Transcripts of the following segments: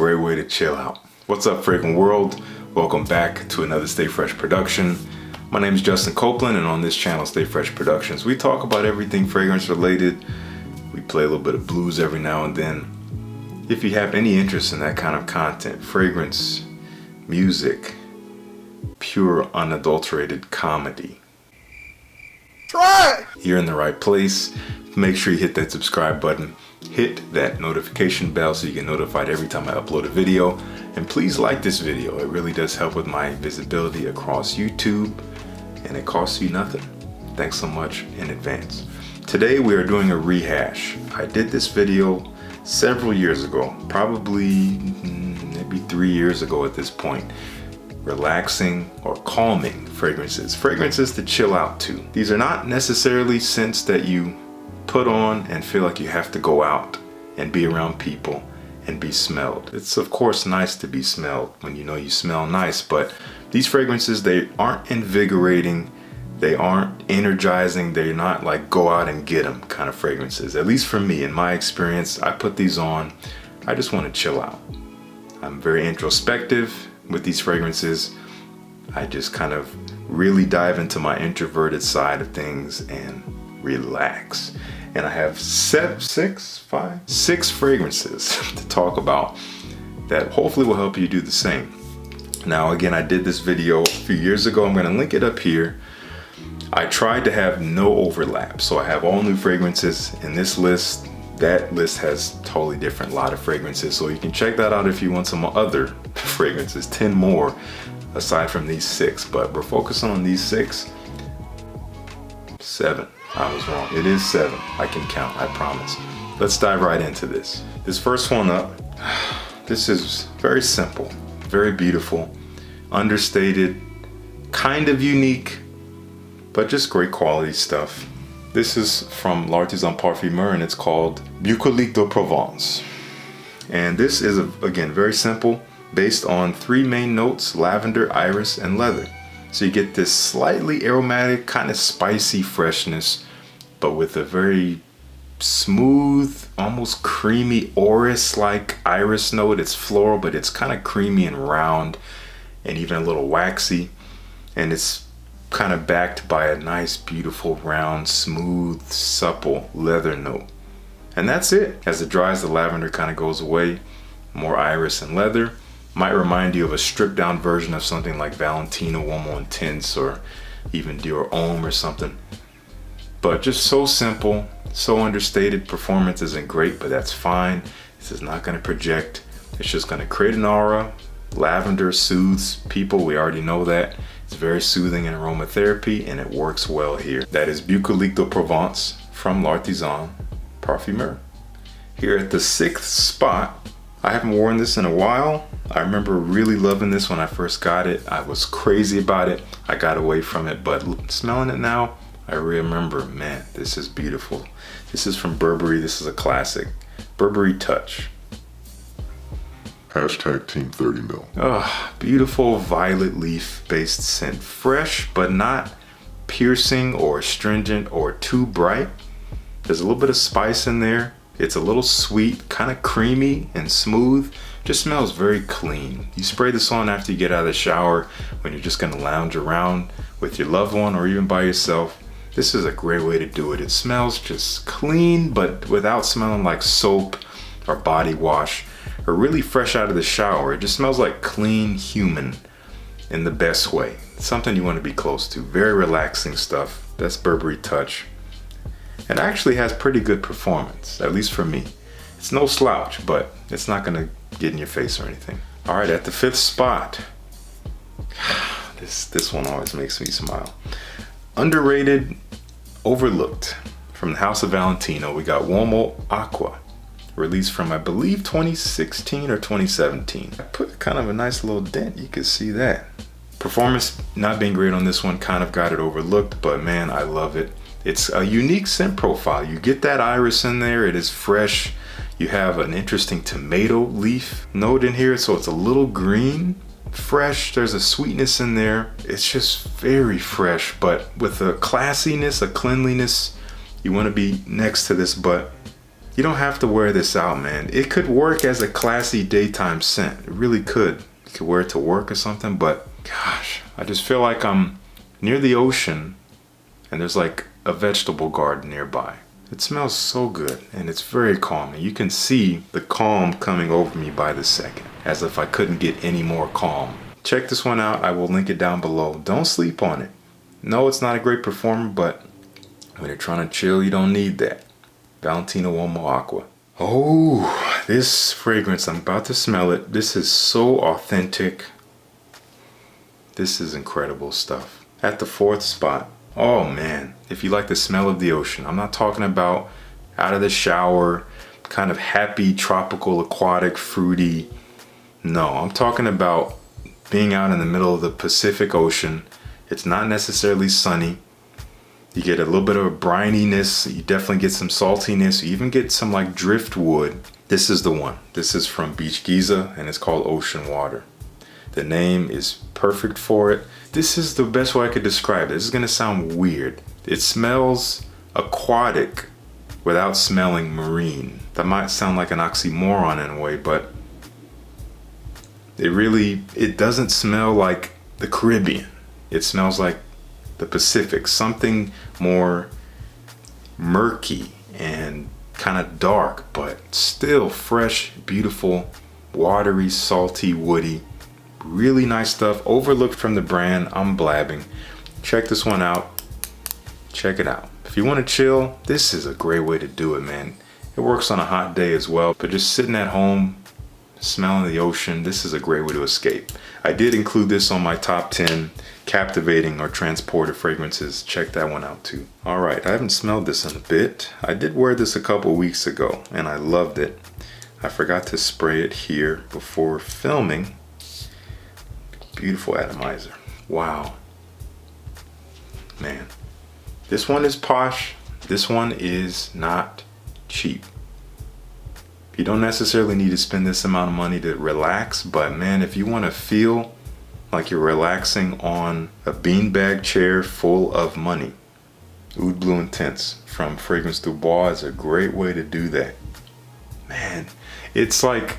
great way to chill out. What's up, fragrant world? Welcome back to another Stay Fresh production. My name is Justin Copeland, and on this channel, Stay Fresh Productions, we talk about everything fragrance related. We play a little bit of blues every now and then. If you have any interest in that kind of content, fragrance, music, pure unadulterated comedy, you're in the right place. Make sure you hit that subscribe button, hit that notification bell so you get notified every time I upload a video, and please like this video. It really does help with my visibility across YouTube, and it costs you nothing. Thanks so much in advance. Today we are doing a rehash. I did this video several years ago, probably maybe 3 years ago at this point. Relaxing or calming fragrances to chill out to. These are not necessarily scents that you put on and feel like you have to go out and be around people and be smelled. It's of course nice to be smelled when you know you smell nice, but these fragrances, they aren't invigorating, they aren't energizing, they're not like go out and get them kind of fragrances. At least for me, in my experience, I put these on, I just want to chill out. I'm very introspective with these fragrances. I just kind of really dive into my introverted side of things and relax. And I have six fragrances to talk about that hopefully will help you do the same. Now again, I did this video a few years ago. I'm going to link it up here. I tried to have no overlap, so I have all new fragrances in this list. That list has totally different lot of fragrances, so you can check that out if you want some other fragrances, 10 more aside from these 6, but we're focusing on these 7. I was wrong. It is 7. I can count, I promise. Let's dive right into this. This first one up, this is very simple, very beautiful, understated, kind of unique, but just great quality stuff. This is from L'Artisan Parfumeur, and it's called Bucoliques de Provence. And this is, again, very simple, based on 3 main notes: lavender, iris, and leather. So you get this slightly aromatic, kind of spicy freshness, but with a very smooth, almost creamy orris-like iris note. It's floral, but it's kind of creamy and round, and even a little waxy. And it's kind of backed by a nice, beautiful, round, smooth, supple leather note. And that's it. As it dries, the lavender kind of goes away. More iris and leather. Might remind you of a stripped down version of something like Valentino, Uomo Intense, or even Dior Homme or something. But just so simple, so understated. Performance isn't great, but that's fine. This is not going to project. It's just going to create an aura. Lavender soothes people, we already know that. It's very soothing in aromatherapy, and it works well here. That is Bucoliques de Provence from L'Artisan Parfumeur. Here at the 6th spot, I haven't worn this in a while. I remember really loving this when I first got it. I was crazy about it. I got away from it, but smelling it now, I remember, man, this is beautiful. This is from Burberry. This is a classic. Burberry Touch. Hashtag Team 30 mil. Oh, beautiful violet leaf based scent. Fresh, but not piercing or astringent or too bright. There's a little bit of spice in there. It's a little sweet, kind of creamy and smooth. Just smells very clean. You spray this on after you get out of the shower, when you're just gonna lounge around with your loved one or even by yourself. This is a great way to do it. It smells just clean, but without smelling like soap or body wash, or really fresh out of the shower. It just smells like clean human in the best way. It's something you want to be close to. Very relaxing stuff. That's Burberry Touch. And actually has pretty good performance, at least for me. It's no slouch, but it's not gonna get in your face or anything. All right, at the 5th spot, this one always makes me smile. Underrated, overlooked. From the House of Valentino, we got Uomo Acqua, released from, I believe, 2016 or 2017. I put kind of a nice little dent, you can see that. Performance not being great on this one, kind of got it overlooked, but man, I love it. It's a unique scent profile. You get that iris in there, it is fresh. You have an interesting tomato leaf note in here, so it's a little green, fresh. There's a sweetness in there. It's just very fresh, but with a classiness, a cleanliness. You want to be next to this, but You don't have to wear this out, man. It could work as a classy daytime scent. It really could. You could wear it to work or something, but gosh, I just feel like I'm near the ocean and there's like a vegetable garden nearby. It smells so good and it's very calming. You can see the calm coming over me by the second, as if I couldn't get any more calm. Check this one out. I will link it down below. Don't sleep on it. No, it's not a great performer, but when you're trying to chill, you don't need that. Valentino Uomo Acqua. Oh, this fragrance, I'm about to smell it. This is so authentic. This is incredible stuff. At the 4th spot. Oh man, if you like the smell of the ocean. I'm not talking about out of the shower, kind of happy, tropical, aquatic, fruity. No, I'm talking about being out in the middle of the Pacific Ocean. It's not necessarily sunny. You get a little bit of a brininess. You definitely get some saltiness. You even get some like driftwood. This is the one. This is from Geeza and it's called Ocean Water. The name is perfect for it. This is the best way I could describe it. This is gonna sound weird. It smells aquatic without smelling marine. That might sound like an oxymoron in a way, but it doesn't smell like the Caribbean. It smells like the Pacific, something more murky and kind of dark, but still fresh, beautiful, watery, salty, woody. Really nice stuff. Overlooked from the brand. I'm blabbing. Check this one out. Check it out. If you want to chill, this is a great way to do it, man. It works on a hot day as well, but just sitting at home, smelling the ocean, this is a great way to escape. I did include this on my top 10 captivating or transportive fragrances. Check that one out too. All right, I haven't smelled this in a bit. I did wear this a couple weeks ago and I loved it. I forgot to spray it here before filming. Beautiful atomizer. Wow. Man, this one is posh. This one is not cheap. You don't necessarily need to spend this amount of money to relax, but man, if you want to feel like you're relaxing on a beanbag chair full of money, Oud Bleu Intense from Fragrance du Bois is a great way to do that. Man, it's like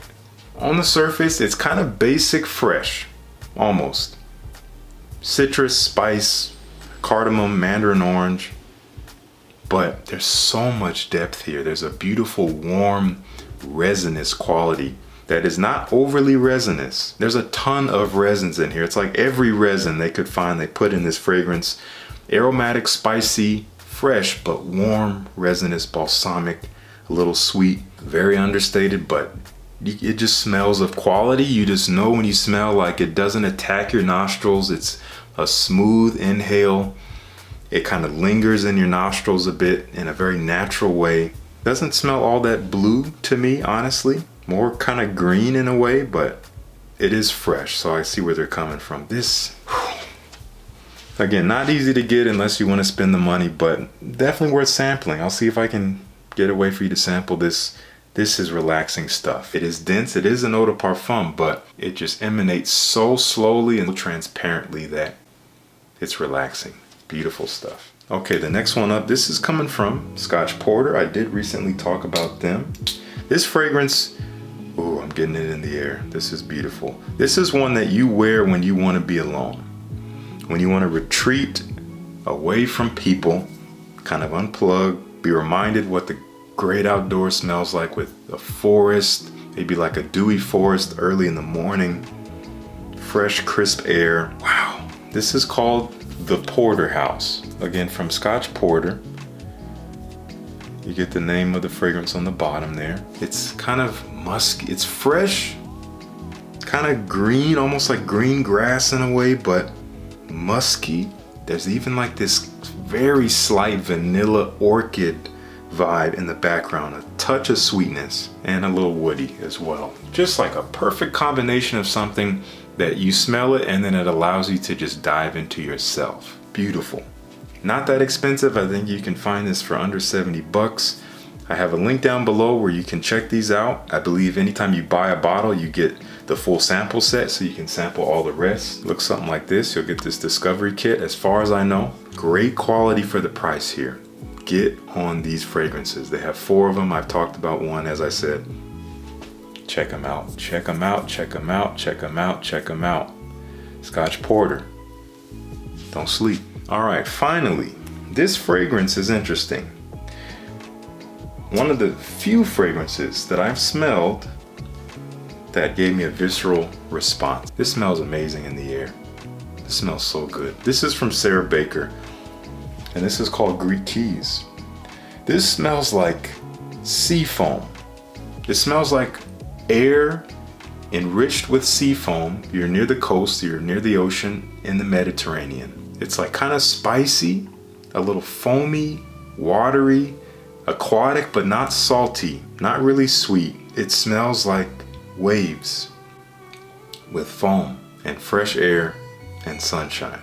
on the surface, it's kind of basic fresh, almost. Citrus, spice, cardamom, mandarin orange, but there's so much depth here. There's a beautiful, warm, resinous quality that is not overly resinous. There's a ton of resins in here. It's like every resin they could find, they put in this fragrance. Aromatic, spicy, fresh, but warm, resinous, balsamic, a little sweet, very understated, but it just smells of quality. You just know when you smell, like it doesn't attack your nostrils. It's a smooth inhale. It kind of lingers in your nostrils a bit in a very natural way. Doesn't smell all that blue to me, honestly. More kind of green in a way, but it is fresh, so I see where they're coming from. This, again, not easy to get unless you want to spend the money, but definitely worth sampling. I'll see if I can get a way for you to sample this. This is relaxing stuff. It is dense, it is an eau de parfum, but it just emanates so slowly and transparently that it's relaxing. Beautiful stuff. Okay, the next one up, this is coming from Scotch Porter. I did recently talk about them. This fragrance, oh, I'm getting it in the air. This is beautiful. This is one that you wear when you want to be alone. When you want to retreat away from people, kind of unplug, be reminded what the great outdoors smells like with a forest, maybe like a dewy forest early in the morning, fresh, crisp air. Wow. This is called The Porterhouse. Again, from Scotch Porter. You get the name of the fragrance on the bottom there. It's kind of musky, it's fresh, kind of green, almost like green grass in a way, but musky. There's even like this very slight vanilla orchid vibe in the background, a touch of sweetness and a little woody as well. Just like a perfect combination of something that you smell it and then it allows you to just dive into yourself. Beautiful. Not that expensive. I think you can find this for under 70 bucks. I have a link down below where you can check these out. I believe anytime you buy a bottle, you get the full sample set so you can sample all the rest. Looks something like this. You'll get this discovery kit as far as I know. Great quality for the price here. get on these fragrances. They have 4 of them. I've talked about one, as I said. Check them out. Check them out. Check them out. Check them out. Check them out. Scotch Porter. Don't sleep. All right, finally, this fragrance is interesting. One of the few fragrances that I've smelled that gave me a visceral response. This smells amazing in the air. This smells so good. This is from Sarah Baker, and this is called Greek Keys. This smells like sea foam. It smells like air enriched with sea foam. You're near the coast, you're near the ocean in the Mediterranean. It's like kind of spicy, a little foamy, watery, aquatic, but not salty, not really sweet. It smells like waves with foam and fresh air and sunshine.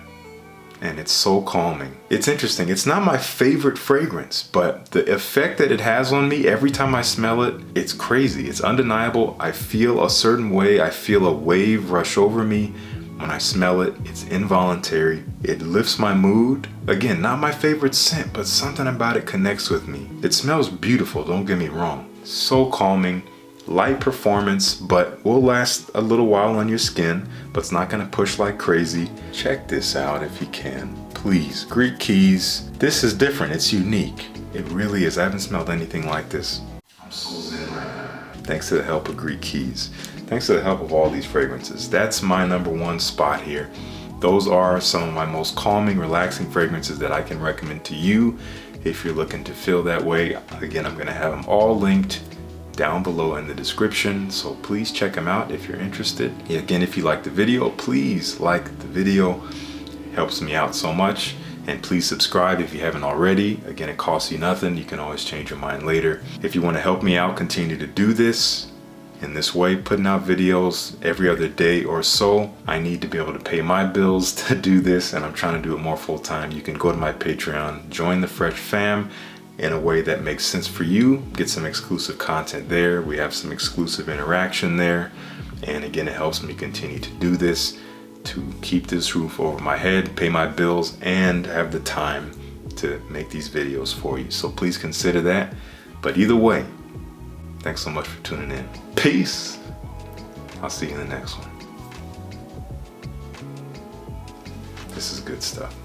And it's so calming. It's interesting. It's not my favorite fragrance, but the effect that it has on me every time I smell it, it's crazy. It's undeniable. I feel a certain way. I feel a wave rush over me when I smell it. It's involuntary. It lifts my mood. Again, not my favorite scent, but something about it connects with me. It smells beautiful, don't get me wrong. So calming. Light performance, but will last a little while on your skin, but it's not gonna push like crazy. Check this out if you can, please. Greek Keys. This is different, it's unique. It really is. I haven't smelled anything like this. I'm so zen right now. Thanks to the help of Greek Keys. Thanks to the help of all these fragrances. That's my #1 spot here. Those are some of my most calming, relaxing fragrances that I can recommend to you if you're looking to feel that way. Again, I'm gonna have them all linked down below in the description, so please check them out if you're interested. Again, if you like the video, please like the video. It helps me out so much. And please subscribe if you haven't already. Again, it costs you nothing. You can always change your mind later. If you want to help me out, continue to do this in this way, putting out videos every other day or so. I need to be able to pay my bills to do this, and I'm trying to do it more full time. You can go to my Patreon, join the Fresh Fam in a way that makes sense for you, get some exclusive content there. We have some exclusive interaction there. And again, it helps me continue to do this, to keep this roof over my head, pay my bills, and have the time to make these videos for you. So please consider that. But either way, thanks so much for tuning in. Peace. I'll see you in the next one. This is good stuff.